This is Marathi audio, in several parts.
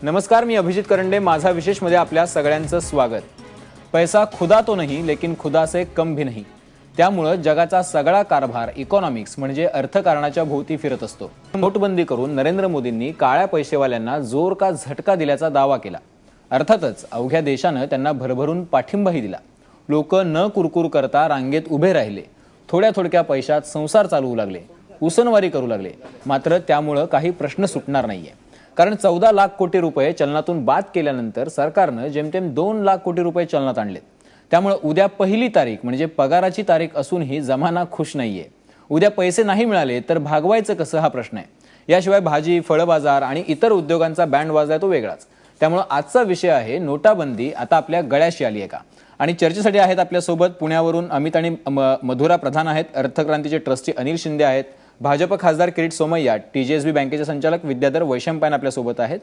नमस्कार, मी अभिजित करंडे. माझा विशेषमध्ये आपल्या सगळ्यांचं स्वागत. पैसा खुदा तो नहीं लेकिन खुदा से कम भी नहीं. त्यामुळे जगाचा सगळा कारभार इकॉनॉमिक्स म्हणजे अर्थकारणाच्या भोवती फिरत असतो. नोटबंदी करून नरेंद्र मोदींनी काळ्या पैसेवाल्यांना जोर का झटका दिल्याचा दावा केला. अर्थातच अवघ्या देशानं त्यांना भरभरून पाठिंबाही दिला. लोक न कुरकुर करता रांगेत उभे राहिले. थोड्या थोडक्या पैशात संसार चालवू लागले, उसनवारी करू लागले. मात्र त्यामुळे काही प्रश्न सुटणार नाहीये. कारण 14 लाख कोटी रुपये चलनातून बाद केल्यानंतर सरकारनं जेमतेम 2 लाख कोटी रुपये चलनात आणले. त्यामुळे उद्या पहिली तारीख म्हणजे पगाराची तारीख असूनही जमाना खुश नाहीये. उद्या पैसे नाही मिळाले तर भागवायचं कसं हा प्रश्न आहे. याशिवाय भाजी, फळ बाजार आणि इतर उद्योगांचा बँड वाजलाय तो वेगळाच. त्यामुळे आजचा विषय आहे नोटाबंदी आता आपल्या गळ्याशी आली आहे का. आणि चर्चेसाठी आहेत आपल्यासोबत पुण्यावरून अमित आणि मधुरा प्रधान आहेत, अर्थक्रांतीचे ट्रस्टी अनिल शिंदे आहेत, भाजप खासदार किरीट सोमय्या, टीजेएसबी बँकेचे संचालक विद्याधर वैशंपायन आपल्यासोबत आहेत.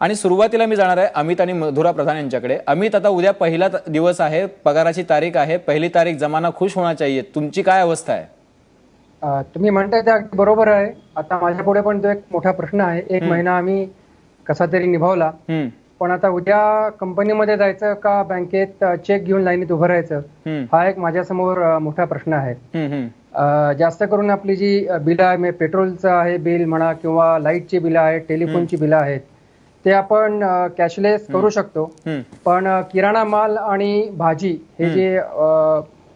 आणि सुरुवातीला मी जाणार आहे अमित आणि मधुरा प्रधान यांच्याकडे. अमित, आता उद्या पहिला दिवस आहे, पगाराची तारीख आहे, पहिली तारीख, जमाना खुश होना चाहिए. तुमची काय अवस्था आहे? तुम्ही म्हणताय ते अगदी बरोबर आहे. आता माझ्या पुढे पण तो एक मोठा प्रश्न आहे. एक महिना आम्ही कसा तरी निभावला, पण आता उद्या कंपनीमध्ये जायचं का बँकेत चेक घेऊन लाईनीत उभं राहायचं, हा एक माझ्यासमोर मोठा प्रश्न आहे. जास्त करून आपली जी बिलं आहे, पेट्रोलचं आहे बिल म्हणा किंवा लाईटची बिलं आहेत, टेलिफोनची बिलं आहेत, ते आपण कॅशलेस करू शकतो. पण किराणा माल आणि भाजी हे जे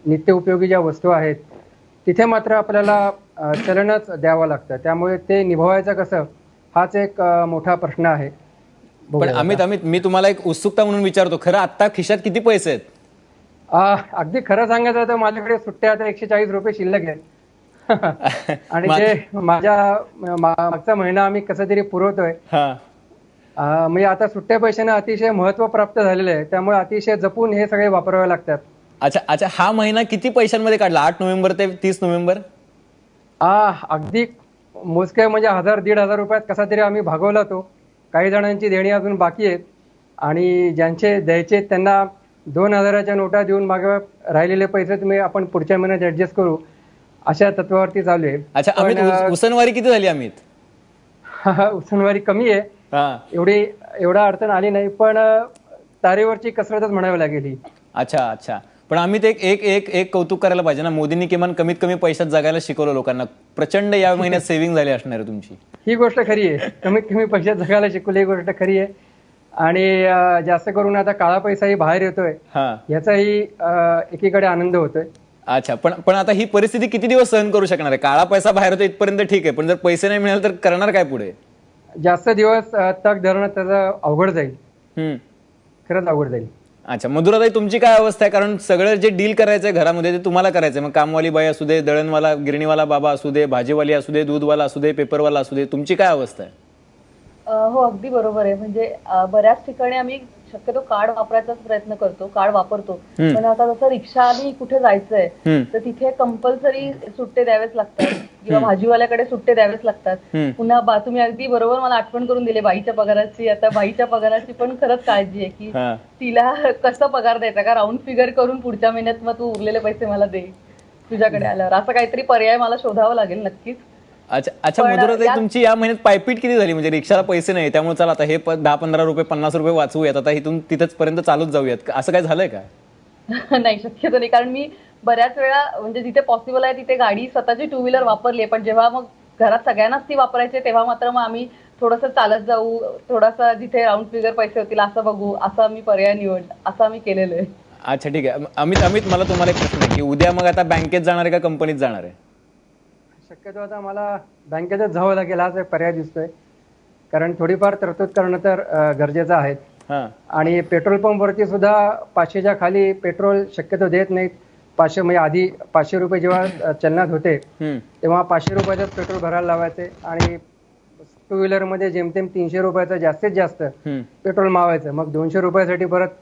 नित्योपयोगी ज्या वस्तू आहेत तिथे मात्र आपल्याला चलनच द्यावं लागतं. त्यामुळे ते निभवायचं कसं, हाच एक मोठा प्रश्न आहे. पण अमित, मी तुम्हाला एक उत्सुकता म्हणून विचारतो, खरं आता खिशात किती पैसे आहेत? अगदी खरं सांगायचं तर माझ्याकडे सुट्ट्या आता 140 रुपये शिल्लक आहेत. आणि ते माझ्या मागचा महिना आम्ही कसं तरी पुरवतोय. म्हणजे आता सुट्ट्या पैशांना अतिशय महत्व प्राप्त झालेलं आहे. त्यामुळे अतिशय जपून हे सगळे वापरावे लागतात. अच्छा, हा महिना किती पैशांमध्ये काढला? 8 नोव्हेंबर ते 30 नोव्हेंबर? अगदी मोजके म्हणजे 1000-1500 रुपयात कसा तरी आम्ही भागवला तो. काही जणांची देणी अजून बाकी आहेत आणि ज्यांचे द्यायचे त्यांना 2000च्या नोटा देऊन मागे राहिलेले पैसे तुम्ही आपण पुढच्या महिन्यात ऍडजस्ट करू, अशा तत्वावरती चालू आहे. अच्छा अमित, उसनवारी किती झाली अमित? उसनवारी कमी आहे, एवढा अडचण आली नाही, पण तारेवरची कसरतच म्हणावी लागेल. अच्छा, पण अमित एक कौतुक करायला पाहिजे ना. मोदींनी किमान कमीत कमी पैशात जगायला शिकवलं लोकांना. प्रचंड या महिन्यात सेव्हिंग झाली असणार आहे तुमची. ही गोष्ट खरी आहे, कमीत कमी पैशात जगायला शिकवली, ही गोष्ट खरी आहे. आणि जास्त करून आता काळा पैसाही बाहेर येतोय, याचाही एकीकडे आनंद होतोय. अच्छा, पण आता ही परिस्थिती किती दिवस सहन करू शकणार आहे? काळा पैसा बाहेर होतो इथपर्यंत ठीक आहे, पण जर पैसे नाही मिळाले तर करणार काय पुढे? जास्त दिवस तग धरणं त्याचं अवघड जाईल, खरंच अवघड जाईल. अच्छा, मधुराताई तुमची काय अवस्था आहे? कारण सगळं जे डील करायचंय घरामध्ये ते तुम्हाला करायचंय. मग कामवाली बाई असू दे, दळणवाला, गिरणीवाला बाबा असू दे, भाजीवाली असू दे, दूधवाला असू दे, पेपरवाला असू दे, तुमची काय अवस्था आहे? हो, अगदी बरोबर आहे. म्हणजे बऱ्याच ठिकाणी आम्ही शक्यतो कार्ड वापरायचाच प्रयत्न करतो, कार्ड वापरतो. पण आता जसं रिक्षाने कुठे जायचंय तर तिथे कंपल्सरी सुट्टे द्यावेच लागतात किंवा भाजीवाल्याकडे सुट्टे द्यावेच लागतात. पुन्हा तुम्ही अगदी बरोबर मला आठवण करून दिली बाईच्या पगाराची. आता बाईच्या पगाराची पण खरंच काळजी आहे की तिला कसं पगार द्यायचा, का राऊंड फिगर करून पुढच्या महिन्यात मग तू उरलेले पैसे मला दे तुझ्याकडे आल्यावर, असं काहीतरी पर्याय मला शोधावा लागेल नक्कीच. अच्छा मधुराताई, तुमची या महिन्यात पायपीट किती झाली? म्हणजे रिक्षाला पैसे नाही त्यामुळे चला आता हे 10-15 रुपये 50 रुपये वाचवूयात, आता इथून तिथंच पर्यंत चालूच जाऊयात, असं काय झालंय का? नाही, शक्यतो नाही. कारण मी बऱ्याच वेळा म्हणजे जिथे पॉसिबल आहे तिथे गाडी स्वतःची 2 व्हीलर वापरली आहे, पण जेव्हा मग घरात सगळ्यांनाच ती वापरायची तेव्हा मात्र मग आम्ही थोडंसं चालत जाऊ, थोडासा जिथे राऊंड फिगर पैसे होतील असं बघू, असा आम्ही पर्याय असं आम्ही केलेलं आहे. अच्छा, ठीक आहे. अमित, मला तुम्हाला एक प्रश्न आहे की उद्या मग आता बँकेत जाणार आहे का कंपनीत जाणार आहे? शक्यतो आता मला बँकेतच जावं लागेल, हाच एक पर्याय दिसतोय. कारण थोडीफार तरतूद करणं तर गरजेचं आहे. आणि पेट्रोल पंपवरती सुद्धा 500च्या खाली पेट्रोल शक्यतो देत नाहीत. 500 म्हणजे आधी 500 रुपये जेव्हा चलनात होते तेव्हा 500 रुपयाचंच पेट्रोल भरायला लावायचे आणि 2 व्हीलरमध्ये जेमतेम 300 रुपयाचं जास्तीत जास्त पेट्रोल मावायचं. मग 200 रुपयासाठी परत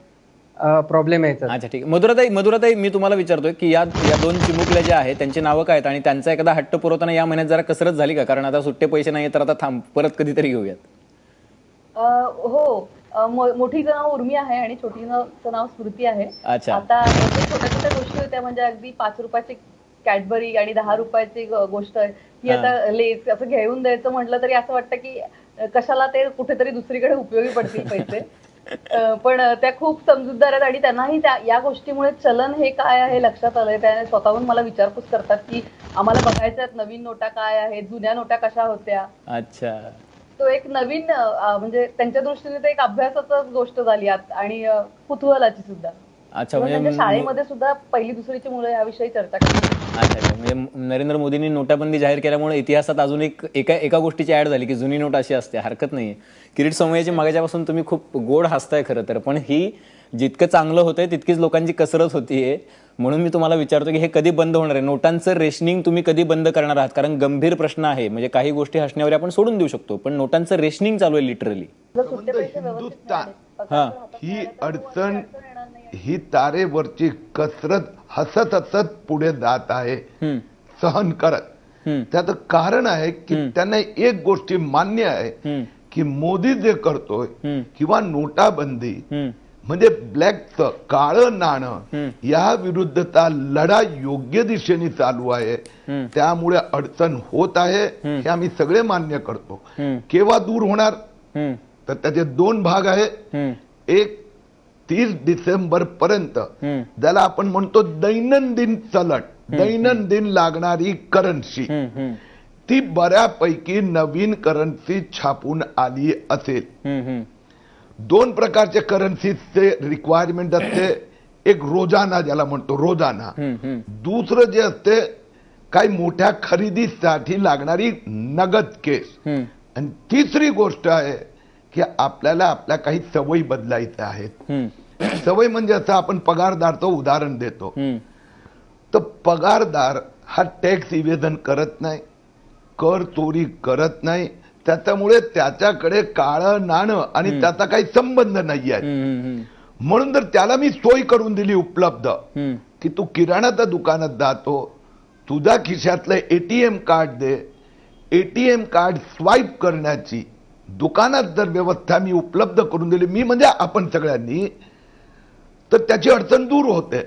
प्रॉब्लेम यायचा. अच्छा, ठीक आहे. मधुराताई, मी तुम्हाला विचारतोय की या 2 चिमुकल्या ज्या आहेत त्यांची नावं काय आहेत आणि त्यांचा एखादा हट्ट पुरवताना या महिन्यात जरा कसरत झाली का? कारण आता सुट्टे पैसे नाही तर आता परत कधीतरी घेऊयात. हो, मोठीचं नाव उर्मी आहे आणि छोटीचं नाव स्मृती आहे. आता छोट्या छोट्या गोष्टी होत्या, म्हणजे अगदी 5 रुपयाची कॅडबरी आणि 10 रुपयाची गोष्ट ही आता लेस असं घेऊन द्यायचं म्हटलं तरी असं वाटतं की कशाला ते कुठेतरी दुसरीकडे उपयोगी पडतील पैसे. पण त्या खूप समजूतदार आहेत आणि त्यांनाही या गोष्टीमुळे चलन हे काय आहे लक्षात आलंय. त्याने स्वतःहून मला विचारपूस करतात की आम्हाला बघायचं आहेत नवीन नोटा काय आहेत, जुन्या नोटा कशा होत्या. अच्छा, तो एक नवीन म्हणजे त्यांच्या दृष्टीने ते एक अभ्यासाच गोष्ट झाली आणि कुतूहलाची सुद्धा. अच्छा. म्हणजे शाळेमध्ये सुद्धा पहिली दुसरीची मुलं याविषयी चर्चा करतात. अच्छा, म्हणजे नरेंद्र मोदींनी नोटाबंदी जाहीर केल्यामुळे इतिहासात अजून एका गोष्टीची ऍड झाली की जुनी नोट अशी असते. हरकत नाहीये. किरीट सोमय्याची मागाच्यापासून तुम्ही खूप गोड हसताय खरं तर, पण ही जितकं चांगलं होतंय तितकीच लोकांची कसरत होतीये. म्हणून मी तुम्हाला विचारतो की हे कधी बंद होणार आहे? नोटांचं रेशनिंग तुम्ही कधी बंद करणार आहात? कारण गंभीर प्रश्न आहे. म्हणजे काही गोष्टी हसण्यावर आपण सोडून देऊ शकतो, पण नोटांचं रेशनिंग चालू आहे लिटरली. हिंदुस्थान ही अडचण, ही तारेवरची कसरत हसत हसत पुढे जात आहे, सहन करत. त्याचं कारण आहे की त्यांना एक गोष्टी मान्य आहे की मोदी जे करतोय किंवा नोटाबंदी म्हणजे ब्लॅकचं काळं नाणं या विरुद्धचा लढा योग्य दिशेने चालू आहे. त्यामुळे अडचण होत आहे हे आम्ही सगळे मान्य करतो. केव्हा दूर होणार तर त्याचे दोन भाग आहेत. एक 30 डिसेंबर पर्यंत ज्याला आपण म्हणतो दैनंदिन चलन, दैनंदिन लागणारी करन्सी, ती बऱ्यापैकी नवीन करन्सी छापून आली असेल. दोन प्रकारचे करन्सीचे रिक्वायरमेंट असते. एक रोजाना ज्याला म्हणतो रोजाना, दुसरं जे असते काही मोठ्या खरेदीसाठी लागणारी नगद केस, आणि तिसरी गोष्ट आहे की आपल्याला आपल्या काही सवयी बदलायच्या आहेत. सवय म्हणजे असं आपण पगारदारचं उदाहरण देतो. तर पगारदार हा टॅक्स इव्हेजन करत नाही, कर चोरी करत नाही, त्याच्यामुळे त्याच्याकडे काळं नाणं आणि त्याचा काही संबंध नाही आहे. म्हणून जर त्याला मी सोय करून दिली उपलब्ध की तू किराणाच्या दुकानात जातो, तुझ्या खिशातलं एटीएम कार्ड दे, एटीएम कार्ड स्वाईप करण्याची दुकानात जर व्यवस्था मी उपलब्ध करून दिली, मी म्हणजे आपण सगळ्यांनी, तर त्याची अडचण दूर होते.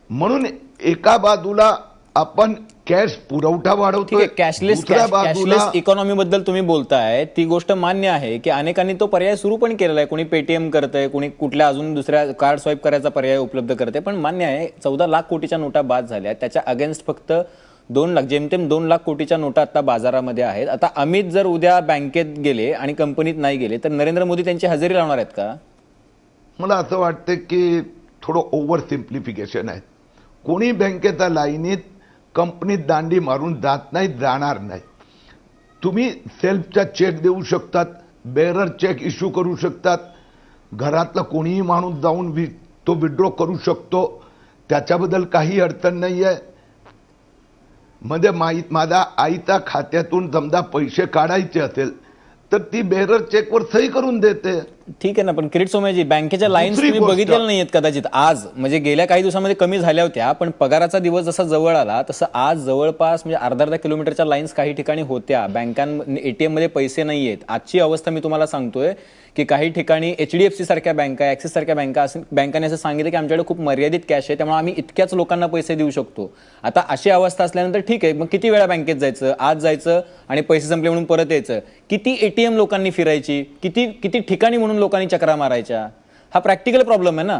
म्हणून एका बाजूला आपण कॅश पुरवठा वाढवतोय, कॅशलेस इकॉनॉमी बद्दल तुम्ही बोलताय, ती गोष्ट मान्य आहे की अनेकांनी तो पर्याय सुरू पण केलेला आहे. कोणी पेटीएम करतंय, कोणी कुठल्या अजून दुसऱ्या कार्ड स्वाईप करायचा पर्याय उपलब्ध करते. पण मान्य आहे 14 लाख कोटीच्या नोटा बाद झाल्या, त्याच्या अगेन्स्ट फक्त 2 लाख, जेमतेम 2 लाख कोटीच्या नोटा आता बाजारामध्ये आहेत. आता अमित जर उद्या बँकेत गेले आणि कंपनीत नाही गेले तर नरेंद्र मोदी त्यांची हजेरी लावणार आहेत का? मला असं वाटतं की थोडं ओव्हर सिम्प्लिफिकेशन आहे. कोणी बँकेच्या लाईनीत कंपनीत दांडी मारून जात नाही, जाणार नाही. तुम्ही सेल्फचा चेक देऊ शकतात, बेरर चेक इश्यू करू शकतात, घरातला कोणीही माणूस जाऊन तो विड्रॉ करू शकतो, त्याच्याबद्दल काही अडचण नाही आहे. म्हणजे माझ्या आईच्या खात्यातून समजा पैसे काढायचे असेल तर ती बेरर चेकवर सही करून देते. ठीक आहे ना, पण किरीट सोमय्याजी, बँकेच्या लाईन्स तुम्ही बघितलेल्या नाहीयेत कदाचित आज, म्हणजे गेल्या काही दिवसांमध्ये कमी झाल्या होत्या, पण पगाराचा दिवस जसा जवळ आला तसं आज जवळपास म्हणजे अर्धा किलोमीटरच्या लाईन्स काही ठिकाणी होत्या. एटीएम मध्ये पैसे नाहीयेत. आजची अवस्था मी तुम्हाला सांगतोय की काही ठिकाणी HDFC सारख्या बँका, ऍक्सिस सारख्या बँकांनी असं सांगितलं की आमच्याकडे खूप मर्यादित कॅश आहे, त्यामुळे आम्ही इतक्याच लोकांना पैसे देऊ शकतो. आता अशी अवस्था असल्यानंतर ठीक आहे, मग किती वेळा बँकेत जायचं, आज जायचं आणि पैसे संपले म्हणून परत यायचं, किती ATM लोकांनी फिरायची, किती ठिकाणी म्हणून लोकांनी चक्रा मारायच्या. हा प्रॅक्टिकल प्रॉब्लेम आहे ना.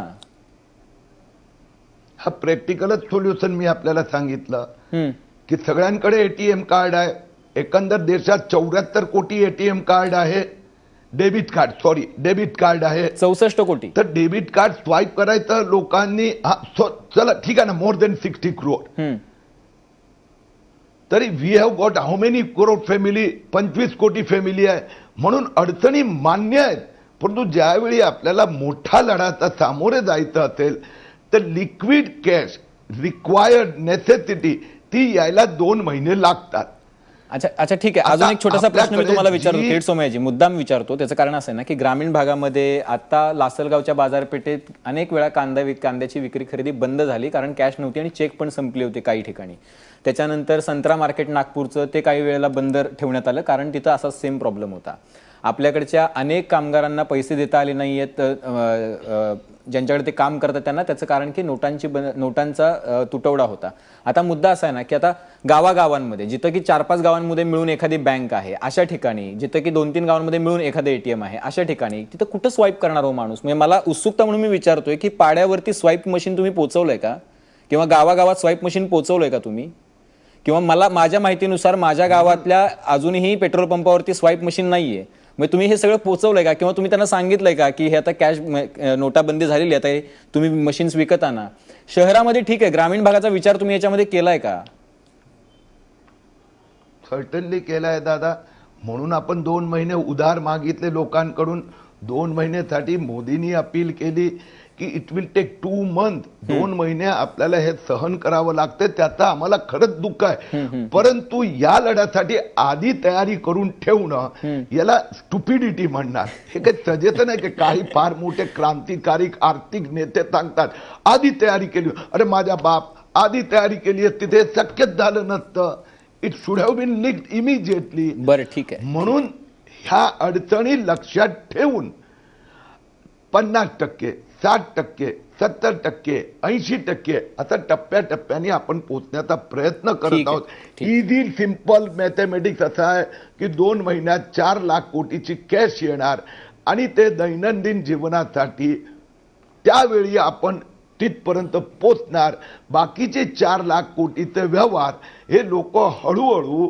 हा प्रॅक्टिकलच सोल्युशन मी आपल्याला सांगितलं की सगळ्यांकडे ATM कार्ड आहे. एकंदर देशात 74 कोटी ATM कार्ड आहे. डेबिट कार्ड आहे 64 कोटी. तर डेबिट कार्ड स्वाईप करायचं लोकांनी, चला ठीक आहे ना, मोर देन 60 करोड. तरी we have got how many crore family, 25 कोटी फॅमिली आहे. म्हणून अडचणी मान्य आहेत, परंतु ज्यावेळी आपल्याला मोठा लढाचा सामोरे जायचं असेल तर लिक्विड कॅश रिक्वायर्ड नेसेसिटी ती यायला 2 महिने लागतात. अच्छा ठीक आहे. अजून एक छोटासा प्रश्न मी तुम्हाला विचारतो किरीट सोमय्याजी, मुद्दाम विचारतो. त्याचं कारण असं आहे ना की ग्रामीण भागामध्ये आता लासलगावच्या बाजारपेठेत अनेक वेळा कांद्याची विक्री खरेदी बंद झाली, कारण कॅश नव्हती आणि चेक पण संपले होते काही ठिकाणी. त्याच्यानंतर संत्रा मार्केट नागपूरचं ते काही वेळेला बंद ठेवण्यात आलं, कारण तिथं असा सेम प्रॉब्लेम होता. आपल्याकडच्या अनेक कामगारांना पैसे देता आले नाहीयेत, ज्यांच्याकडे ते काम करतात त्यांना, त्याचं कारण की नोटांचा तुटवडा होता. आता मुद्दा असा आहे ना की आता गावागावांमध्ये जिथं की 4-5 गावांमध्ये मिळून एखादी बँक आहे अशा ठिकाणी, जिथं की 2-3 गावांमध्ये मिळून एखादं ATM आहे अशा ठिकाणी, तिथं कुठं स्वाईप करणार हो माणूस? म्हणजे मला उत्सुकता म्हणून मी विचारतोय की पाड्यावरती स्वाईप मशीन तुम्ही पोहोचवलंय का, किंवा गावागावात स्वाईप मशीन पोहोचवलंय का तुम्ही? किंवा माझ्या माहितीनुसार माझ्या गावातल्या अजूनही पेट्रोल पंपावरती स्वाईप मशीन नाहीये. मग तुम्ही हे सगळं पोहोचवलंय का, किंवा तुम्ही त्यांना सांगितलंय का की हे आता कॅश नोटाबंदी झालेली आता तुम्ही मशीन्स विकत आणा? शहरामध्ये ठीक आहे, ग्रामीण भागाचा विचार तुम्ही याच्यामध्ये केलाय का? सर्टनली केलाय दादा. म्हणून आपण 2 महिने उधार मागितले लोकांकडून. 2 महिन्यासाठी मोदींनी अपील केली की इट विल टेक 2 मंथ. 2 महिने आपल्याला हे सहन करावं लागतं. त्याचं आम्हाला खरंच दुःख आहे. परंतु या लढ्यासाठी आधी तयारी करून ठेवणं याला स्टुपिडिटी म्हणणार. हे काही सजेशन आहे की काही फार मोठे क्रांतिकारी आर्थिक नेते सांगतात आधी तयारी केली. अरे माझ्या बाप, आधी तयारी केली असती ते शक्यच झालं नसतं. It should have been leaked immediately. बरं ठीक आहे. म्हणून ह्या अडचणी लक्षात ठेवून 50%, 60%, 70%, 80% आता टप्प्याटप्प्याने आपण पोहोचण्याचा प्रयत्न करत आहोत. इझी सिंपल मॅथमॅटिक्स असा आहे की 2 महिन्यात 4 लाख कोटीची कॅश येणार आणि ते दैनंदिन जीवनासाठी त्यावेळी आपण तिथपर्यंत पोचणार. बाकीचे 4 लाख कोटीचे व्यवहार हे लोक हळूहळू,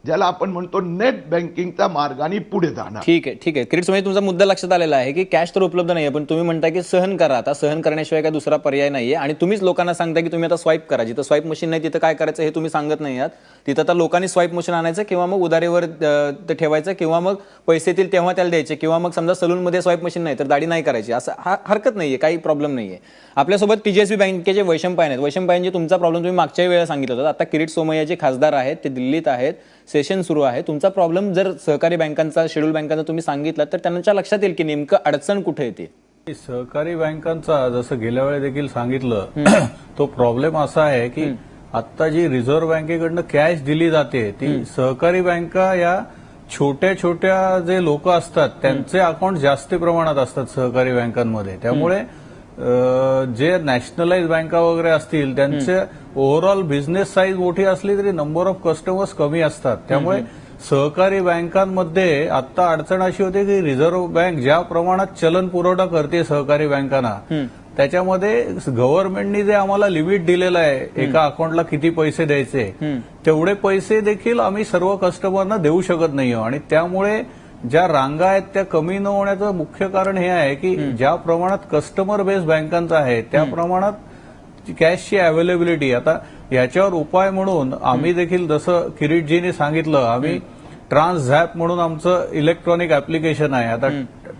ज्याला आपण म्हणतो नेट बँकिंगच्या मार्गाने पुढे जाणार. ठीक आहे, ठीक आहे. क्रिएट म्हणजे तुमचा मुद्दा लक्षात आलेला आहे की कॅश तर उपलब्ध नाहीये, पण तुम्ही म्हणता की सहन करा. आता सहन करण्याशिवाय काय दुसरा पर्याय नाहीये, आणि तुम्हीच लोकांना सांगता की तुम्ही आता स्वाईप करा. जिथं स्वाईप मशीन नाही तिथं काय करायचं हे तुम्ही सांगत नाही आहात. तिथं आता लोकांनी स्वाईप मशीन आणायचं, किंवा मग उधारीवर ते ठेवायचं, किंवा मग पैसे येतील तेव्हा त्याला द्यायचे, किंवा मग समजा सलूनमध्ये स्वाईप मशीन नाही तर दाढी नाही करायची, असं हरकत नाहीये, काही प्रॉब्लेम नाहीये. आपल्यासोबत PGSB बँकेचे वैशंपायन आहेत. वैशंपायनजी, तुमचा प्रॉब्लेम तुम्ही मागच्याही वेळेला सांगितलं होतं. आता किरीट सोमय्या जे खासदार आहेत ते दिल्लीत आहेत, सेशन सुरू आहे. तुमचा प्रॉब्लेम जर सहकारी बँकांचा, शेड्यूल बँकांचा तुम्ही सांगितलं तर त्यांच्या लक्षात येईल की नेमकं अडचण कुठे येते. सहकारी बँकांचा जसं गेल्या वेळी देखील सांगितलं तो प्रॉब्लेम असा आहे की आता जी रिझर्व्ह बँकेकडनं कॅश दिली जाते ती सहकारी बँका या छोट्या छोट्या जे लोक असतात त्यांचे अकाउंट जास्त प्रमाणात असतात सहकारी बँकांमध्ये. त्यामुळे जे नॅशनलाइज बँका वगैरे असतील त्यांचे ओव्हरऑल बिझनेस साईज मोठी असली तरी नंबर ऑफ कस्टमर्स कमी असतात. त्यामुळे सहकारी बँकांमध्ये आता अडचण अशी होते की रिझर्व्ह बँक ज्या प्रमाणात चलन पुरवठा करते सहकारी बँकांना, त्याच्यामध्ये गव्हर्नमेंटनी जे आम्हाला लिमिट दिलेलं आहे एका अकाउंटला किती पैसे द्यायचे, तेवढे पैसे देखील आम्ही सर्व कस्टमरना देऊ शकत नाही. आणि त्यामुळे ज्या रांगा आहेत त्या कमी न होण्याचं मुख्य कारण हे आहे की ज्या प्रमाणात कस्टमर बेस बँकांचा आहे त्या प्रमाणात कॅशची अवेलेबिलिटी. आता याच्यावर उपाय म्हणून आम्ही देखील जसं किरीटजींनी सांगितलं, आम्ही ट्रान्सझॅप म्हणून आमचं इलेक्ट्रॉनिक ऍप्लिकेशन आहे. आता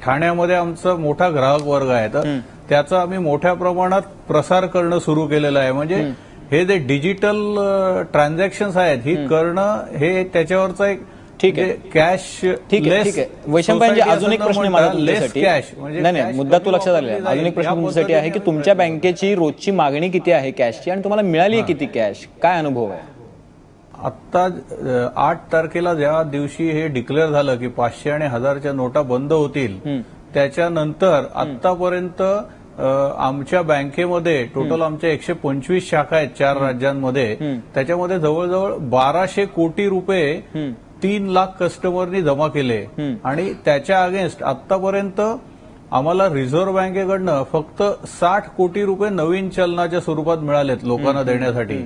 ठाण्यामध्ये आमचा मोठा ग्राहक वर्ग आहे तर त्याचा आम्ही मोठ्या प्रमाणात प्रसार करणं सुरू केलेलं आहे. म्हणजे हे जे डिजिटल ट्रान्झॅक्शन्स आहेत ही करणं हे त्याच्यावरचा एक ठीक आहे, कॅश. ठीक आहे, ठीक आहे. वैशंपायनजी, अजून एक प्रश्न माझा तुमच्यासाठी. नाही, मुद्दा तू लक्षात आलेला आहे. अजून एक प्रश्न तुमच्यासाठी आहे की तुमच्या बँकेची रोजची मागणी किती आहे कॅशची, आणि तुम्हाला मिळाली आहे किती कॅश, काय अनुभव आहे? आता 8 तारखेला ज्या दिवशी हे डिक्लेअर झालं की 500 आणि 1000च्या नोटा बंद होतील, त्याच्यानंतर आतापर्यंत आमच्या बँकेमध्ये टोटल आमच्या 125 शाखा आहेत 4 राज्यांमध्ये. त्याच्यामध्ये जवळजवळ 1200 कोटी रुपये 3 लाख कस्टमरनी जमा केले. आणि त्याच्या अगेन्स्ट आतापर्यंत आम्हाला रिझर्व्ह बँकेकडनं फक्त 60 कोटी रुपये नवीन चलनाच्या स्वरूपात मिळालेत लोकांना देण्यासाठी.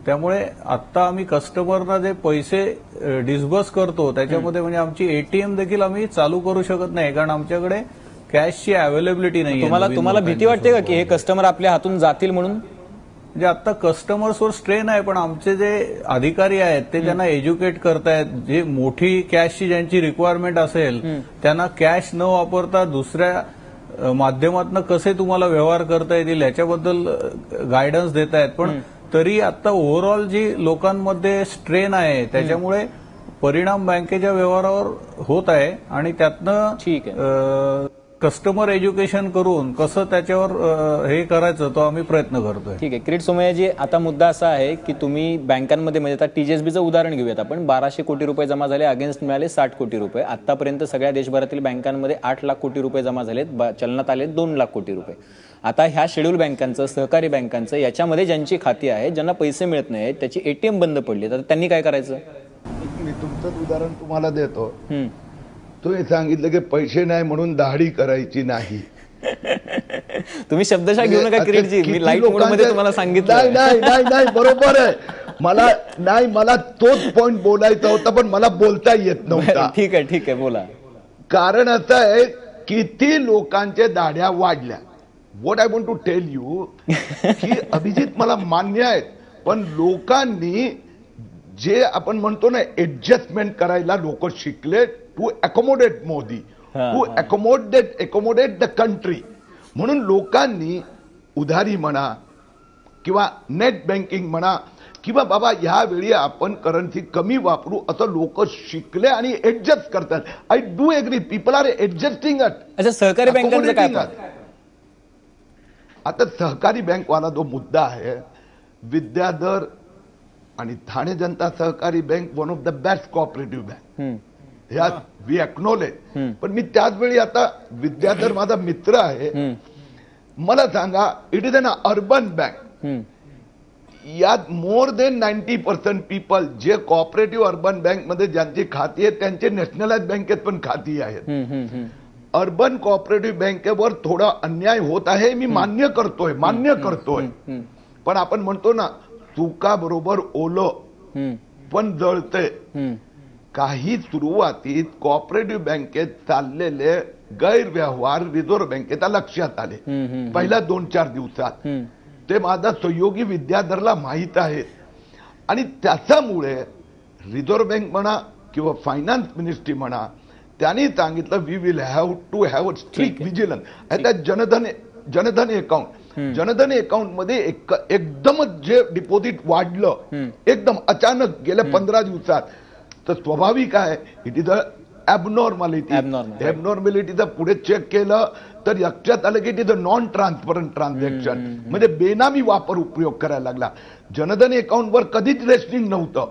त्यामुळे आता आम्ही कस्टमरना जे पैसे डिस्बर्स करतो त्याच्यामध्ये म्हणजे आमची ATM देखील आम्ही चालू करू शकत नाही, कारण आमच्याकडे कॅशची अवेलेबिलिटी नाही. तुम्हाला भीती वाटते का की हे कस्टमर आपल्या हातून जातील म्हणून? म्हणजे आता कस्टमर्सवर स्ट्रेन आहे, पण आमचे जे अधिकारी आहेत ते त्यांना एज्युकेट करतायत. जे मोठी कॅशची ज्यांची रिक्वायरमेंट असेल त्यांना कॅश न वापरता दुसऱ्या माध्यमातून कसे तुम्हाला व्यवहार करता येतील याच्याबद्दल गायडन्स देत आहेत. पण तरी आता ओव्हरऑल जी लोकांमध्ये स्ट्रेन आहे त्याच्यामुळे परिणाम बँकेच्या व्यवहारावर होत आहे आणि त्यातनं कस्टमर एज्युकेशन करून कसं त्याच्यावर हे करायचं तो आम्ही प्रयत्न करतोय. ठीक आहे. किरीट सोमय्याजी, आता मुद्दा असा आहे की तुम्ही बँकांमध्ये म्हणजे आता TGSBचं उदाहरण घेऊयात आपण. 1200 कोटी रुपये जमा झाले, अगेन्स्ट मिळाले 60 कोटी रुपये. आतापर्यंत सगळ्या देशभरातील बँकांमध्ये 8 लाख कोटी रुपये जमा झालेत, चलनात आले 2 लाख कोटी रुपये. आता ह्या शेड्यूल बँकांचं, सहकारी बँकांचं, याच्यामध्ये ज्यांची खाती आहेत, ज्यांना पैसे मिळत नाहीत, त्याची ATM बंद पडली, तर त्यांनी काय करायचं? मी तुमचं उदाहरण तुम्हाला देतो. तुम्ही सांगितलं की पैसे नाही म्हणून दाढी करायची नाही. तुम्ही शब्दशः घेऊ नका किरीटजी, मी लाईट मोड मध्ये तुम्हाला सांगितलं. नाही नाही नाही, बरोबर आहे. मला तोच पॉइंट बोलायचा होता, पण मला बोलता येत नव्हता. ठीक आहे बोला. कारण असं आहे, किती लोकांच्या दाढ्या वाढल्या. What I want to tell you की अभिजित मला मान्य आहेत, पण लोकांनी जे आपण म्हणतो ना ऍडजस्टमेंट करायला लोक शिकले to accommodate Modi, to accommodate the country. म्हणून लोकांनी उधारी म्हणा किंवा नेट बँकिंग म्हणा किंवा बाबा यावेळी आपण करन्सी कमी वापरू असं लोक शिकले आणि ऍडजस्ट करतात. I do agree, people are adjusting it. अच्छा, सहकारी बँकांचं काय? आता सहकारी बँकवाला जो मुद्दा आहे, विद्याधर आणि ठाणे जनता सहकारी bank one of the best cooperative bank, ह्या वी एक्नॉलेज. पण मी त्याच वेळी आता विद्याधर माझा मित्र आहे, मला सांगा, it is an urban bank. यात मोर देन 90% पीपल जे कोऑपरेटिव्ह अर्बन बँक मध्ये ज्यांची खाती आहेत त्यांचे नॅशनलाइज बँकेत पण खाती आहेत. अर्बन कोऑपरेटिव्ह बँकेवर थोडा अन्याय होत आहे, मी मान्य करतोय. पण आपण म्हणतो ना, चुका बरोबर ओलं पण जळते. काही सुरुवातीत कोऑपरेटिव्ह बँकेत चाललेले गैरव्यवहार रिझर्व्ह बँकेच्या लक्षात आले पहिल्या 2-4 दिवसात. ते माझा सहयोगी विद्याधरला माहीत आहे आणि त्याच्यामुळे रिझर्व्ह बँक म्हणा किंवा फायनान्स मिनिस्ट्री म्हणा, त्यांनी सांगितलं we will have to have strict vigilance. आता जनधन अकाउंट मध्ये एकदमच जे डिपॉझिट वाढलं एकदम अचानक गेल्या 15 दिवसात, तर स्वाभाविक आहे इट इज अ ॲबनॉर्मॅलिटीचं पुढे चेक केलं तर लक्षात आलं की it is a non transparent transaction, म्हणजे बेनामी वापर उपयोग करायला लागला. जनधन अकाउंटवर कधीच रेस्ट्रिक्ट नव्हतं,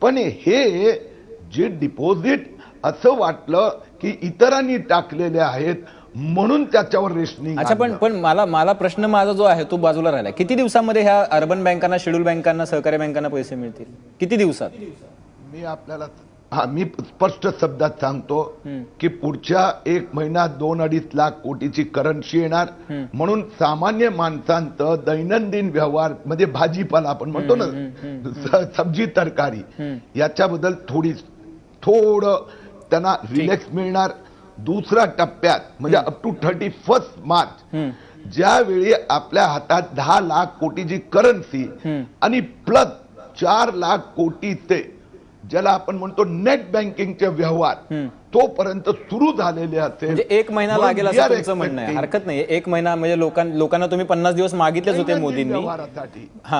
पण हे जे डिपॉझिट असं वाटलं की इतरांनी टाकलेले आहेत म्हणून त्याच्यावर रेशनिंग. अच्छा, पण मला प्रश्न माझा जो आहे तो बाजूला राहिला. किती दिवसामध्ये ह्या अर्बन बँकांना, शेड्यूल बँकांना, सहकारी बँकांना पैसे मिळतील? किती दिवसात? मी स्पष्ट शब्दात सांगतो की पुढच्या 1 महिना 2-2.5 लाख कोटीची करन्सी येणार. म्हणून सामान्य माणसांचं दैनंदिन व्यवहार म्हणजे भाजीपाला आपण म्हणतो ना, सब्जी तरकारी, याच्याबद्दल थोडं त्यांना रिलॅक्स मिळणार. दुसऱ्या टप्प्यात म्हणजे अप टू 31 मार्च ज्यावेळी आपल्या हातात 10 लाख कोटीची करन्सी आणि प्लस 4 लाख कोटीचे ज्याला आपण म्हणतो नेट बँकिंगचे व्यवहार तोपर्यंत सुरू झालेले असेल. म्हणजे 1 महिना लागेल असं तुमचं म्हणणं आहे? हरकत नाही, 1 महिना म्हणजे लोकांना तुम्ही 50 दिवस मागितलेच होते मोदींनी.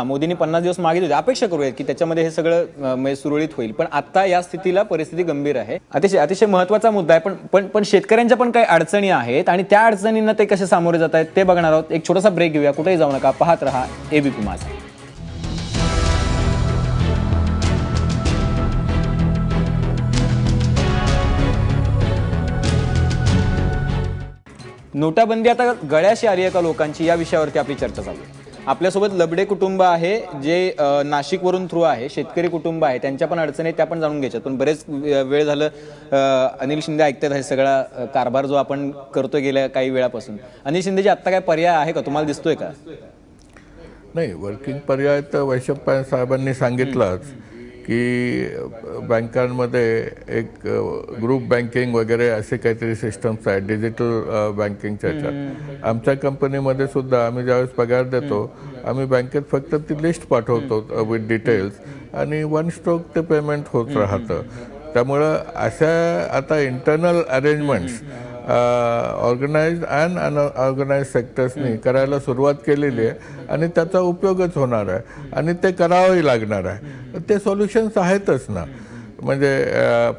मोदींनी 50 दिवस मागितले होते. अपेक्षा करूया की त्याच्यामध्ये हे सगळं सुरळीत होईल. पण आता या स्थितीला परिस्थिती गंभीर आहे. अतिशय महत्वाचा मुद्दा आहे. पण शेतकऱ्यांच्या पण काही अडचणी आहेत आणि त्या अडचणींना ते कसे सामोरे जात आहेत ते बघणार आहोत. एक छोटासा ब्रेक घेऊया, कुठेही जाऊ नका, पाहत रहा ABP माझा. नोटाबंदी आता गळ्याशी आली आहे का लोकांची, या विषयावरती आपली चर्चा चालू आहे. आपल्यासोबत लबडे कुटुंब आहे जे नाशिकवरून थ्रू आहे, शेतकरी कुटुंब आहे, त्यांच्या पण अडचणी त्या पण जाणून घ्यायच्यात. पण बरेच वेळ झालं अनिल शिंदे ऐकतात हे सगळा कारभार जो आपण करतोय गेल्या काही वेळापासून. अनिल शिंदेची आत्ता काय पर्याय आहे का, तुम्हाला दिसतोय का? नाही, वर्किंग पर्याय तर वैशंपायन साहेबांनी सांगितलंच की बँकांमध्ये एक ग्रुप बँकिंग वगैरे असे काहीतरी सिस्टम्स आहेत डिजिटल बँकिंगच्या ह्याच्यात. आमच्या कंपनीमध्ये सुद्धा आम्ही ज्यावेळेस पगार देतो आम्ही बँकेत फक्त ती लिस्ट पाठवतो विथ डिटेल्स आणि 1 स्ट्रोक ते पेमेंट होत राहतं. त्यामुळं अशा आता internal arrangements organised and unorganised सेक्टर्सनी करायला सुरुवात केलेली आहे आणि त्याचा उपयोगच होणार आहे आणि ते करावंही लागणार आहे. ते सॉल्युशन्स आहेतच ना. म्हणजे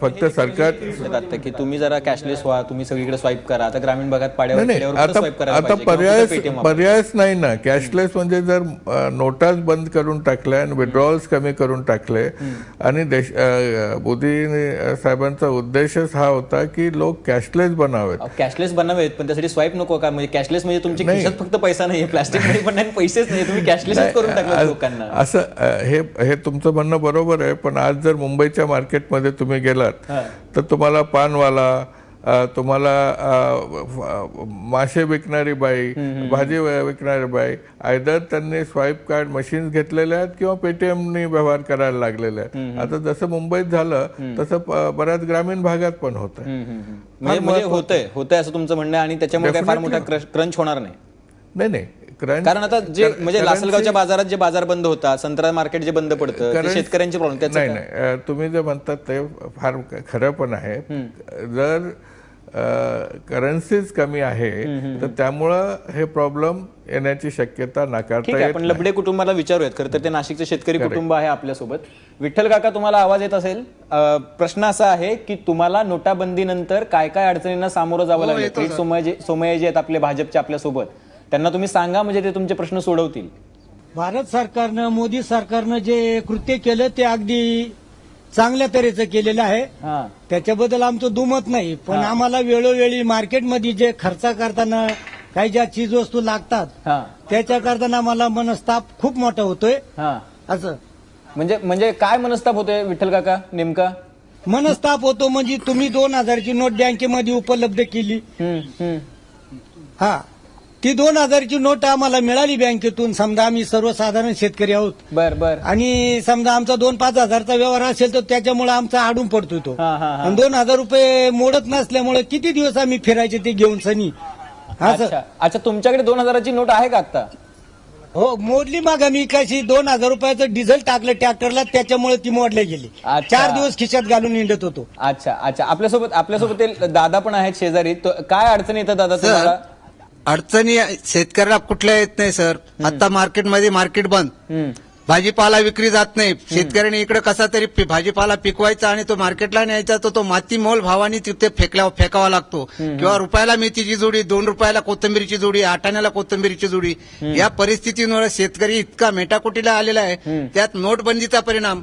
फक्त सरकार आता की तुम्ही जरा कॅशलेस व्हा, तुम्ही सगळीकडे स्वाईप करा. आता ग्रामीण भागात पाड्यावर नाही खेड्यावर कुठं स्वाईप करायला आता पाहिजे? किंवा कुठं Paytm वापरायचं? पर्यायच नाही ना. कॅशलेस म्हणजे जर नोटाच बंद करून टाकल्या आणि विड्रॉल्स कमी करून टाकले आणि मोदी साहेबांचा उद्देशच हा होता की लोक कॅशलेस बनावेत. कॅशलेस बनावेत, पण त्यासाठी स्वाईप नको का? म्हणजे कॅशलेस म्हणजे तुमच्या खिशात फक्त पैसा नाही, प्लास्टिक मध्ये पण नाही, पैसेच नाही, तुम्ही कॅशलेसच करून टाकलं लोकांना. असं हे तुमचं म्हणणं बरोबर आहे, पण आज जर मुंबईच्या मार्केटमध्ये तुम्ही गेलात तर तुम्हाला पानवाला, तुम्हाला मासे विकणारी बाई, भाजी विकणारी बाई, आयदर त्यांनी स्वाईप कार्ड मशीन घेतलेले आहेत किंवा पेटीएमनी व्यवहार करायला लागलेले आहेत. आता जसं मुंबईत झालं तसं बऱ्याच ग्रामीण भागात पण होतंय. म्हणजे होतंय असं तुमचं म्हणणं आहे, आणि त्याच्यामुळे काही फार मोठा क्रंच होणार नाही. नाही कारण आता जे म्हणजे लासलगावच्या बाजारात जे बाजार बंद होता, संत्रा मार्केट जे बंद पडतं, ते शेतकऱ्यांचे प्रॉब्लेम. नाही तुम्ही जे म्हणतात ते फार खरं पण आहे. जर करन्सीज कमी आहे तर त्यामुळं हे प्रॉब्लेम येण्याची शक्यता नाकारता येत. पण लबडे कुटुंबाला विचारूयात. खरं तर ते नाशिकचं शेतकरी कुटुंब आहे आपल्यासोबत. विठ्ठल काका, तुम्हाला आवाज येत असेल. प्रश्न असा आहे की तुम्हाला नोटाबंदीनंतर काय काय अडचणींना सामोरं जावं लागलं? सोमय्याजी आहेत आपले भाजपचे आपल्यासोबत, त्यांना तुम्ही सांगा, म्हणजे ते तुमचे प्रश्न सोडवतील. भारत सरकारनं, मोदी सरकारनं जे कृत्य केलं ते अगदी चांगल्या तऱ्हेचं केलेलं आहे. त्याच्याबद्दल आमचं दुमत नाही, पण आम्हाला वेळोवेळी मार्केटमध्ये जे खर्च करताना काही ज्या चीज वस्तू लागतात त्याच्या करताना आम्हाला मनस्ताप खूप मोठा होतोय. असं म्हणजे काय मनस्ताप होतोय विठ्ठल काका नेमका? मनस्ताप होतो म्हणजे तुम्ही 2000ची नोट बँकेमध्ये उपलब्ध केली. ती 2000ची नोट आम्हाला मिळाली बँकेतून. समजा आम्ही सर्वसाधारण शेतकरी आहोत. बर आणि समजा आमचा 2-5 हजारचा व्यवहार असेल तर त्याच्यामुळे आमचा आडून पडतो तो. आणि 2000 रुपये मोडत नसल्यामुळे किती दिवस आम्ही फिरायचे ते घेऊन सनी. अच्छा, तुमच्याकडे 2000ची नोट आहे का आता? हो, मोडली मग आम्ही. कशी 2000 रुपयाचं डिझेल टाकलं ट्रॅक्टरला, त्याच्यामुळे ती मोडली गेली. 4 दिवस खिशात घालून निंडत होतो. अच्छा, आपल्यासोबत ते दादा पण आहेत शेजारी. काय अडचणी येतात दादा तुम्हाला? अडचणी शेतकऱ्याला कुठल्या येत नाही सर. आता मार्केटमध्ये मार्केट बंद, भाजीपाला विक्री जात नाही. शेतकऱ्याने इकडे कसा तरी भाजीपाला पिकवायचा आणि तो मार्केटला न्यायचा, तो माती मोल भावाने तिथे फेकावा लागतो. किंवा रुपयाला मेथीची जोडी, 2 रुपयाला कोथिंबीरची जोडी, 8 आण्याला कोथिंबीरची जोडी. या परिस्थितीमुळे शेतकरी इतका मेटाकुटीला आलेला आहे. त्यात नोटबंदीचा परिणाम,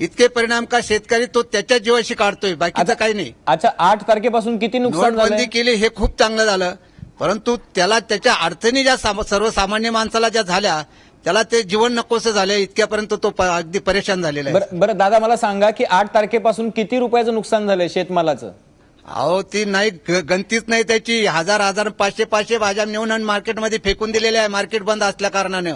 इतके परिणाम का शेतकरी तो त्याच्या जीवाशी काढतोय, बाकीचं काही नाही. अच्छा, 8 तारखेपासून किती नुकसान झालं? नोटबंदी केली हे खूप चांगलं झालं, परंतु त्याला त्याच्या अडचणी ज्या सर्वसामान्य माणसाला ज्या झाल्या त्याला ते जीवन नकोसं झालं. इतक्यापर्यंत तो अगदी परेशान झालेला आहे. बरं दादा, मला सांगा की 8 तारखेपासून किती रुपयाचं नुकसान झालंय शेतमालाचं? अहो, ती नाही गणतीच नाही त्याची. 1000 500 भाज्या नेऊन मार्केटमध्ये फेकून दिलेल्या आहे मार्केट बंद असल्या कारणानं.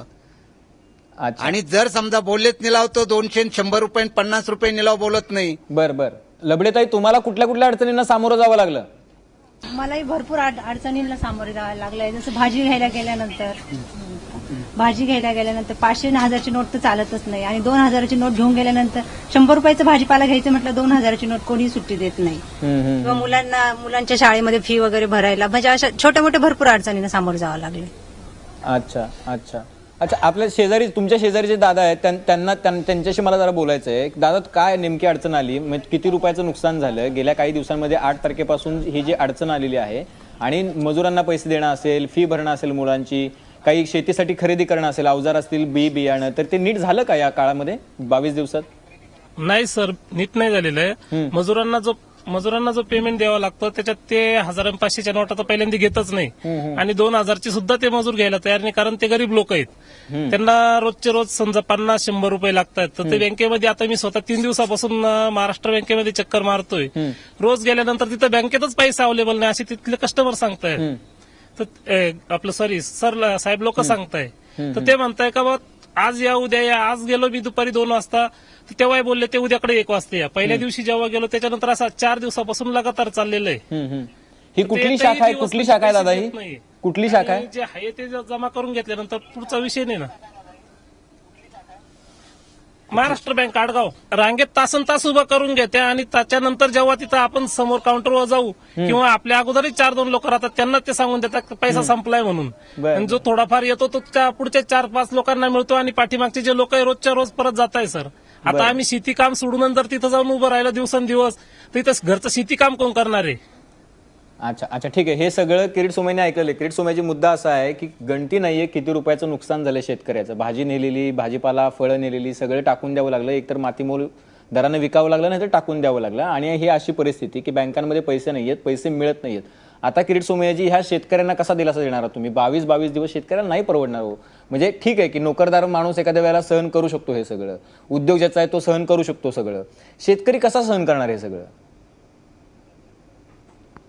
आणि जर समजा बोललेत निलाव तर 200-100 रुपये 50 रुपये निलाव बोलत नाही. बरं लबडेताई, तुम्हाला कुठल्या अडचणींना सामोरं जावं लागलं? मलाही भरपूर अडचणींना सामोरे जावं लागलंय. जसं भाजी घ्यायला गेल्यानंतर 500-1000ची नोट तर चालतच नाही. आणि 2000ची नोट घेऊन गेल्यानंतर 100 रुपयाचं भाजीपाला घ्यायचं म्हटलं 2000ची नोट कोणी सुट्टी देत नाही. किंवा मुलांच्या शाळेमध्ये फी वगैरे भरायला, म्हणजे अशा छोट्या मोठ्या भरपूर अडचणींना सामोरे जावं लागले. अच्छा, आपल्या शेजारी, तुमच्या शेजारी जे दादा आहेत त्यांच्याशी मला जरा बोलायचं आहे. दादा, काय नेमकी अडचण आली? म्हणजे किती रुपयाचं नुकसान झालं गेल्या काही दिवसांमध्ये? 8 तारखेपासून ही जी अडचण आलेली आहे, आणि मजुरांना पैसे देणं असेल, फी भरणं असेल मुलांची, काही शेतीसाठी खरेदी करणं असेल, अवजार असतील, बियाणं, तर ते नीट झालं का या काळामध्ये 22 दिवसात? नाही सर, नीट नाही झालेलं आहे. मजुरांना जो पेमेंट द्यावा लागतो त्याच्यात ते 1000-500च्या नोटा तर पहिल्यांदा घेतच नाही. आणि 2000ची सुद्धा ते मजूर घ्यायला तयार नाही, कारण ते गरीब लोक आहेत. त्यांना रोजचे रोज समजा 50-100 रुपये लागतात. तर ते बँकेमध्ये, आता मी स्वतः 3 दिवसापासून महाराष्ट्र बँकेमध्ये चक्कर मारतोय. रोज गेल्यानंतर तिथं बँकेतच पैसे अवेलेबल नाही असे तिथले कस्टमर सांगतायत. तर आपलं सर साहेब लोक सांगताय. तर ते म्हणताय का बा आज या उद्या या. आज गेलो मी दुपारी 2 वाजता, तेव्हा बोलले ते उद्याकडे 1 वाजता या. पहिल्या दिवशी जेव्हा गेलो त्याच्यानंतर असा 4 दिवसापासून लगातार चाललेलं आहे. ही कुठली शाखा आहे दादा? ही कुठली शाखा आहे? जे आहे ते जमा करून घेतल्यानंतर पुढचा विषय नाही ना. महाराष्ट्र बँक आडगाव रांगेत तासन-तास उभा करून घेते, आणि त्याच्यानंतर जेव्हा तिथं आपण समोर काउंटरवर जाऊ किंवा आपल्या अगोदरही 4-2 लोक राहतात त्यांना ते सांगून देतात पैसा संपलाय म्हणून. आणि जो थोडाफार येतो तो त्या पुढच्या 4-5 लोकांना मिळतो, आणि पाठीमागचे जे लोक रोजच्या रोज परत जात आहे सर. आता आम्ही शेती काम सोडून नंतर तिथं जाऊन उभं राहिलं दिवसेंदिवस, तर इथं घरचं शेती काम कोण करणार आहे? अच्छा अच्छा, ठीक आहे. हे सगळं किरीट सोमय्याने ऐकलेलं आहे. किरीट सोमय्याची मुद्दा असा आहे की गणती नाहीये किती रुपयाचं नुकसान झालं शेतकऱ्याचं. भाजी नेलेली, भाजीपाला, फळं नेलेली, सगळं टाकून द्यावं लागलं. एकतर मातीमोल दरानं विकावं लागलं, नाही तर टाकून द्यावं लागलं. आणि ही अशी परिस्थिती की बँकांमध्ये पैसे नाहीयेत, पैसे मिळत नाहीयेत. आता किरीट सोमय्याजी ह्या शेतकऱ्यांना कसा दिलासा देणार आहात तुम्ही? 22 दिवस शेतकऱ्यांना नाही परवडणार हो. म्हणजे ठीक आहे की नोकरदार माणूस एखाद्या वेळेला सहन करू शकतो हे सगळं, उद्योग ज्याचा आहे तो सहन करू शकतो सगळं, शेतकरी कसा सहन करणार हे सगळं?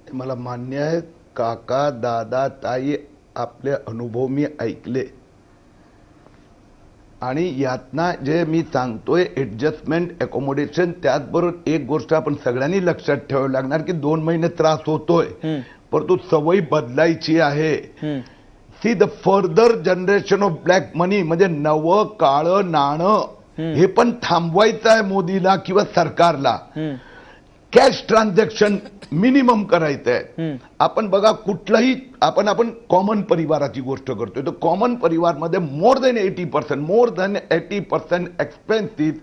मला मान्य आहे. काका, दादा, ताई, आपले अनुभव मी ऐकले आणि यातना जे मी सांगतोय ऍडजस्टमेंट, अकोमोडेशन, त्याचबरोबर एक गोष्ट आपण सगळ्यांनी लक्षात ठेवावी लागणार की 2 महिने त्रास होतोय, परंतु सवय बदलायची आहे. See the further generation of black money, म्हणजे नवं काळं नाणं हे पण थांबवायचं आहे मोदीला किंवा सरकारला. कॅश ट्रान्झॅक्शन मिनिमम करायचं आहे. आपण बघा, कुठलाही आपण कॉमन परिवाराची गोष्ट करतोय, तर कॉमन परिवारमध्ये मोर दॅन 80% एक्सपेन्सिस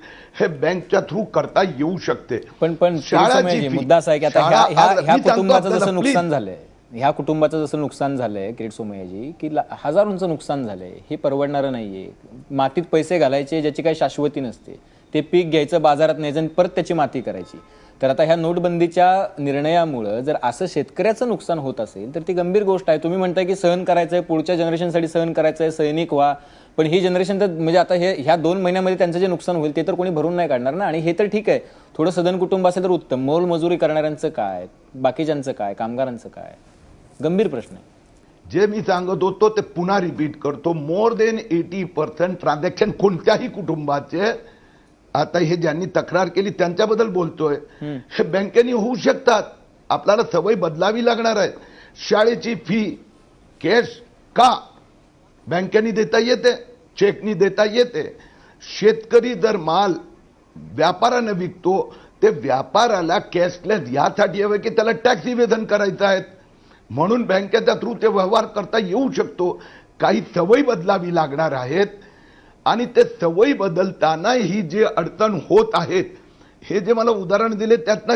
हे बँकच्या थ्रू करता येऊ शकते. पण शाळाची मुद्दा असा आहे की आता ह्या कुटुंबाचं जसं नुकसान झालंय, ह्या कुटुंबाचं जसं नुकसान झालंय किरीट सोमय्याजी, की हजारोंचं नुकसान झालंय, हे परवडणारं नाहीये. मातीत पैसे घालायचे ज्याची काही शाश्वती नसते, ते पीक घ्यायचं बाजारात न्यायचं आणि परत त्याची माती करायची. तर आता ह्या नोटबंदीच्या निर्णयामुळे जर असं शेतकऱ्याचं नुकसान होत असेल तर ती गंभीर गोष्ट आहे. तुम्ही म्हणताय की सहन करायचंय, पुढच्या जनरेशनसाठी सहन करायचंय, सैनिक व्हा, पण ही जनरेशन तर म्हणजे आता ह्या 2 महिन्यामध्ये त्यांचं जे नुकसान होईल ते तर कोणी भरून नाही काढणार ना. आणि हे तर ठीक आहे, थोडं सदन कुटुंब असेल तर उत्तम. मोलमजुरी करणाऱ्यांचं काय, बाकीच्यांचं काय, कामगारांचं काय? गंभीर प्रश्न आहे. जे मी सांगत होतो ते पुन्हा रिपीट करतो. मोर देन 80% ट्रान्झॅक्शन कोणत्याही कुटुंबाचे, आता हे ज्यांनी तक्रार केली त्यांच्याबद्दल बोलतोय, हे बँकेने होऊ शकतात. आपल्याला सवय बदलावी लागणार आहे. शाळेची फी कॅश का, बँकेने देता येते, चेकनी देता येते. शेतकरी जर माल व्यापारानं विकतो, ते व्यापाराला कॅशलेस यासाठी हवे की त्याला टॅक्स इव्हेजन करायचं आहे, म्हणून बँकेच्या थ्रू ते व्यवहार करता येऊ शकतो. काही सवयी बदलावी लागणार आहेत आणि ते सवयी बदलताना ही जी अडचण होत आहेत, हे जे मला उदाहरण दिले त्यातनं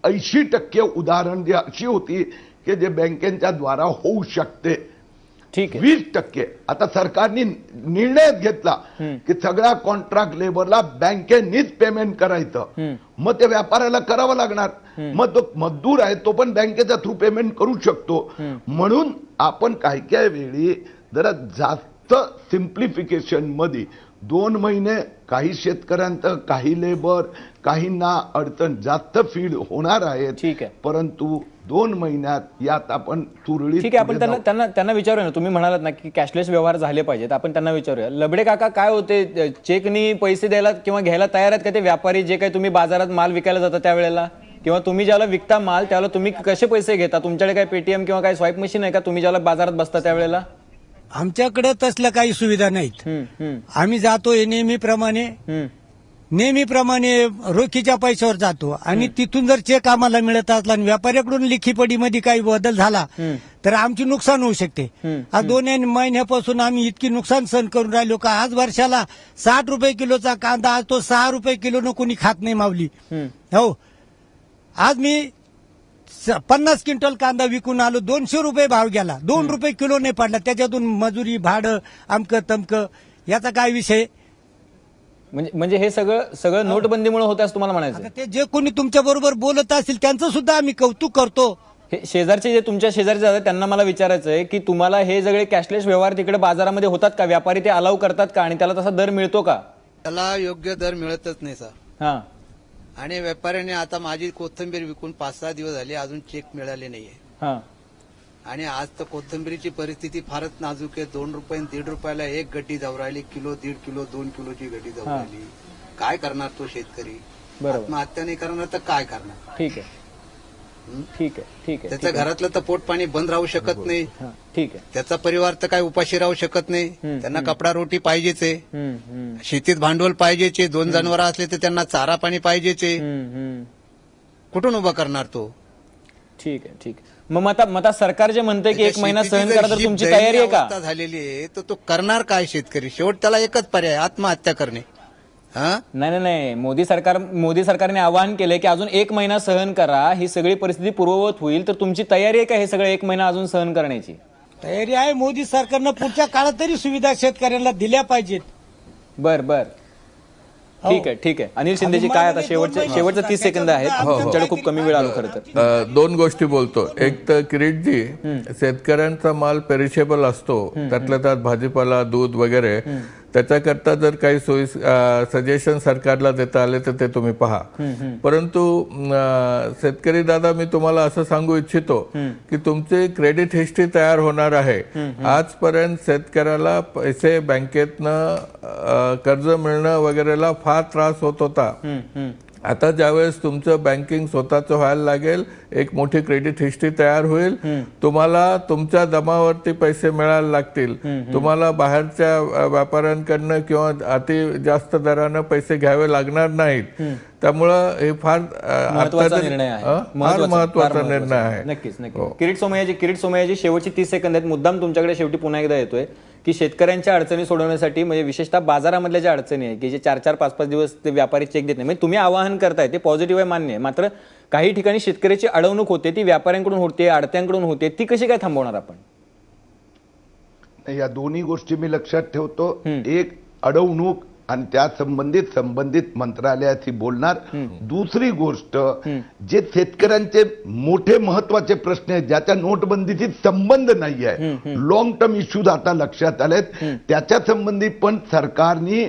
80% उदाहरण जी अशी होती की जे बँकेच्या द्वारा होऊ शकते. ठीक आहे. 20% आता सरकारने निर्णयच घेतला की सगळ्या कॉन्ट्रॅक्ट लेबरला बँकेनीच पेमेंट करायचं, मग ते व्यापाऱ्याला करावं लागणार. मग तो मजदूर आहे तो पण बँकेच्या थ्रू पेमेंट करू शकतो. म्हणून आपण काही वेळी जरा जास्त सिम्प्लिफिकेशन मध्ये 2 महिने काही शेतकऱ्यांचं, काही लेबर, काहींना अडचण जास्त फीड होणार आहे. ठीक आहे. परंतु 2 महिन्यात यात आपण सुरळीत. ठीक आहे, आपण त्यांना विचारूया ना. तुम्ही म्हणालात ना की कॅशलेस व्यवहार झाले पाहिजेत, आपण त्यांना विचारूया. लबडे काका, काय होते, चेकनी पैसे द्यायला किंवा घ्यायला तयार आहेत का ते व्यापारी, जे काही तुम्ही बाजारात माल विकायला जाता त्यावेळेला, किंवा तुम्ही ज्याला विकता माल त्यावेळेला तुम्ही कसे पैसे घेता? तुमच्याकडे काय पेटीएम किंवा काय स्वाईप मशीन आहे का तुम्ही ज्याला बाजारात बसता त्यावेळेला? आमच्याकडे तसल्या काही सुविधा नाहीत. आम्ही जातो नेहमीप्रमाणे रोखीच्या पैशावर जातो आणि तिथून जर चेक आम्हाला मिळत असला आणि व्यापाऱ्याकडून लिखीपडीमध्ये काही बदल झाला तर आमची नुकसान होऊ शकते. आज 2 महिन्यापासून आम्ही इतकी नुकसान सहन करून राहिलो का आज वर्षाला 60 रुपये किलोचा कांदा, आज तो 6 रुपये किलोनं कोणी खात नाही माऊली. हो, आज मी 50 क्विंटल कांदा विकून आलो, 200 रुपये भाव गेला, 2 रुपये किलो नाही पडला. त्याच्यातून मजुरी, भाडं, अमकं तमकं, याचा काय विषय? म्हणजे हे सगळं नोटबंदीमुळे होतं असं तुम्हाला म्हणायचं? ते जे कोणी तुमच्या बरोबर बोलत असतील त्यांचं सुद्धा आम्ही कौतुक करतो. हे शेजारचे, जे तुमच्या शेजारचे जातात त्यांना मला विचारायचं आहे की तुम्हाला हे सगळे कॅशलेस व्यवहार तिकडे बाजारामध्ये होतात का? व्यापारी ते अलाव करतात का आणि त्याला तसा दर मिळतो का? त्याला योग्य दर मिळतच नाही सर. हा, आणि व्यापाऱ्याने आता माझी कोथिंबीर विकून 5-6 दिवस झाले, अजून चेक मिळाले नाहीये. हा, आणि आज तर कोथिंबीरीची परिस्थिती फारच नाजूक आहे. 2 रुपये 1.5 रुपयाला एक गड्डी जाऊ राहिली, किलो, 1.5 किलो, 2 किलोची गड्डी जाऊ राहिली. काय करणार तो शेतकरी? बरोबर. आत्महत्या नाही करणार तर काय करणार? ठीक आहे. त्याच्या घरातलं तर पोट पाणी बंद राहू शकत नाही. ठीक आहे. त्याचा परिवार तर काय उपाशी राहू शकत नाही. त्यांना कपडा रोटी पाहिजेच आहे, शेतीत भांडवल पाहिजेच, 2 जनावरं असले तर त्यांना चारा पाणी पाहिजेच. कुठून उभा करणार तो? ठीक आहे. मग आता सरकार जे म्हणते की 1 महिना सहन करा, तर तुमची तयारी आहे का? झालेली आहे तर तो करणार काय शेतकरी? शेवट त्याला एकच पर्याय, आत्महत्या करणे. हा नाही, मोदी सरकारने आवाहन केलंय की अजून 1 महिना सहन करा, ही सगळी परिस्थिती पूर्ववत होईल. तर तुमची तयारी आहे का हे सगळं 1 महिना अजून सहन करण्याची? तयारी आहे. मोदी सरकारनं पुढच्या काळात तरी सुविधा शेतकऱ्यांना दिल्या पाहिजेत. बर ठीक आहे. अनिल शिंदेजी, काय आता शेवटचे 30 सेकंद आहेत, तुमच्याकडे खूप कमी वेळ आलो खरं तर. 2 गोष्टी बोलतो. एक तर किरीटजी, शेतकऱ्यांचा माल पेरिशेबल असतो, त्यातल्या त्यात भाजीपाला, दूध वगैरे. त्याच्याकरता जर काही सजेशन सरकारला देता आले तर ते तुम्ही पहा. परंतु शेतकरी दादा, मी तुम्हाला असं सांगू इच्छितो की तुमची क्रेडिट हिस्ट्री तयार होणार आहे. आजपर्यंत शेतकऱ्याला पैसे बँकेतनं कर्ज मिळणं वगैरेला फार त्रास होत होता. आता ज्यावेळेस तुमचं बँकिंग स्वतःचं व्हायला लागेल, एक मोठी क्रेडिट हिस्ट्री तयार होईल, तुम्हाला तुमच्या दमावरती पैसे मिळायला लागतील. तुम्हाला बाहेरच्या व्यापाऱ्यांकडनं किंवा अति जास्त दरानं पैसे घ्यावे लागणार नाहीत. त्यामुळं हे फार महत्वाचा निर्णय आहे. महत्वाचा निर्णय आहे. नक्कीच. किरीट सोमय्याजी, शेवटची 30 सेकंद आहेत. मुद्दाम तुमच्याकडे शेवटी पुन्हा एकदा येतोय की शेतकऱ्यांच्या अडचणी सोडवण्यासाठी, म्हणजे विशेषतः बाजारामधल्या ज्या अडचणी आहे की जे 4-4, 5-5 दिवस ते व्यापारी चेक देत नाही, म्हणजे तुम्ही आवाहन करताय ते पॉझिटिव्ह आहे, मान्य आहे. मात्र काही ठिकाणी शेतकऱ्याची अडवणूक होते, ती व्यापाऱ्यांकडून होते, आडत्यांकडून होते, ती कशी काय थांबवणार आपण? या दोन्ही गोष्टी मी लक्षात ठेवतो. एक, अडवणूक आणि त्या संबंधित मंत्रालयाशी बोलणार. दुसरी गोष्ट, जे शेतकऱ्यांचे मोठे महत्वाचे प्रश्न आहेत, ज्याच्या नोटबंदीशी संबंध नाही आहे, लॉंग टर्म इश्यूज आता लक्षात आलेत, त्याच्या संबंधी पण सरकारने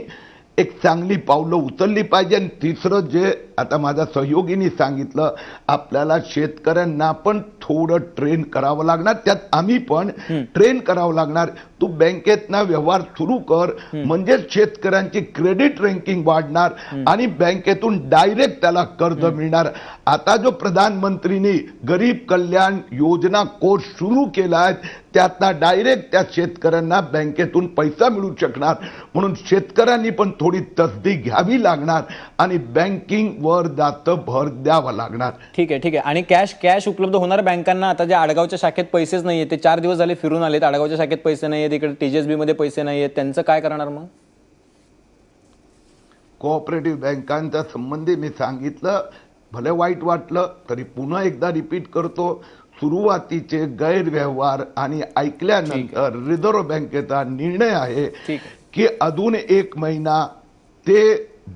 एक चांगली पावलं उचलली पाहिजे. आणि तिसरं, जे आता माझ्या सहयोगींनी सांगितलं, आपल्याला शेतकऱ्यांना पण थोडं ट्रेन करावं लागणार, त्यात आम्ही पण ट्रेन करावं लागणार. तू बँकेतना व्यवहार सुरू कर, म्हणजे शेतकऱ्यांची क्रेडिट रँकिंग वाढणार आणि बँकेतून डायरेक्ट त्याला कर्ज मिळणार. आता जो प्रधानमंत्रींनी गरीब कल्याण योजना कोर्स सुरू केला आहे, त्यातला डायरेक्ट त्या शेतकऱ्यांना बँकेतून पैसा मिळू शकणार. म्हणून शेतकऱ्यांनी पण थोडी तसदी घ्यावी लागणार आणि बँकिंग वर जास्त भर द्यावा लागणार. ठीक आहे. आणि कॅश उपलब्ध होणार बँकांना? आता ज्या आडगावच्या शाखेत पैसेच नाहीये, ते 4 दिवस झाले फिरून आलेत, आडगावच्या शाखेत पैसे नाहीयेत, इकडे TJSB मध्ये पैसे नाहीयेत, त्यांचं काय करणार मग? कोऑपरेटिव्ह बँकांच्या संबंधी मी सांगितलं, भले वाईट वाटलं तरी पुन्हा एकदा रिपीट करतो. सुरुवातीचे गैरव्यवहार आणि ऐकल्यानंतर रिझर्व्ह बँकेचा निर्णय आहे की अजून 1 महिना ते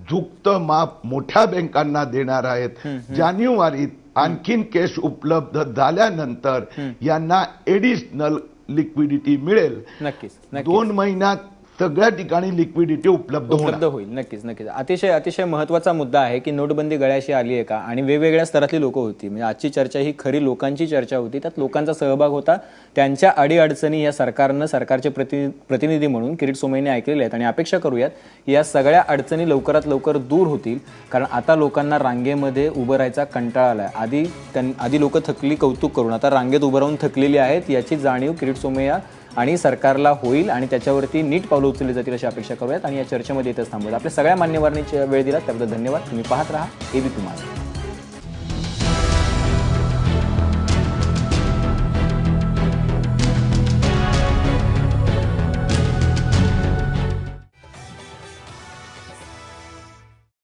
झुकतं माप मोठ्या बँकांना देणार आहेत. जानेवारीत आणखीन कॅश उपलब्ध झाल्यानंतर यांना एडिशनल लिक्विडिटी मिळेल. नक्कीच. 2 महिन्यात सगळ्या ठिकाणी लिक्विडिटी उपलब्ध होईल. नक्कीच. अतिशय महत्वाचा मुद्दा आहे की नोटबंदी गळ्याशी आली आहे का, आणि वेगवेगळ्या स्तरातली लोक होती. म्हणजे आजची चर्चा ही खरी लोकांची चर्चा होती, त्यात लोकांचा सहभाग होता. त्यांच्या अडीअडचणी या सरकारचे प्रतिनिधी म्हणून किरीट सोमय्यांनी ऐकलेले आहेत, आणि अपेक्षा करूयात की या सगळ्या अडचणी लवकरात लवकर दूर होतील. कारण आता लोकांना रांगेमध्ये उभं राहायचा कंटाळा आलाय. आधी लोक थकली कौतुक करून, आता रांगेत उभं राहून थकलेली आहेत. याची जाणीव किरीट सोमय्या आणि सरकारला होईल, आणि त्याच्यावरती नीट पावलं उचलली जातील अशी अपेक्षा करूयात. आणि या चर्चेमध्ये येतच थांबूयात. आपल्या सगळ्या मान्यवरांनी वेळ दिला त्याबद्दल धन्यवाद. तुम्ही पाहत राहा ABP माझा.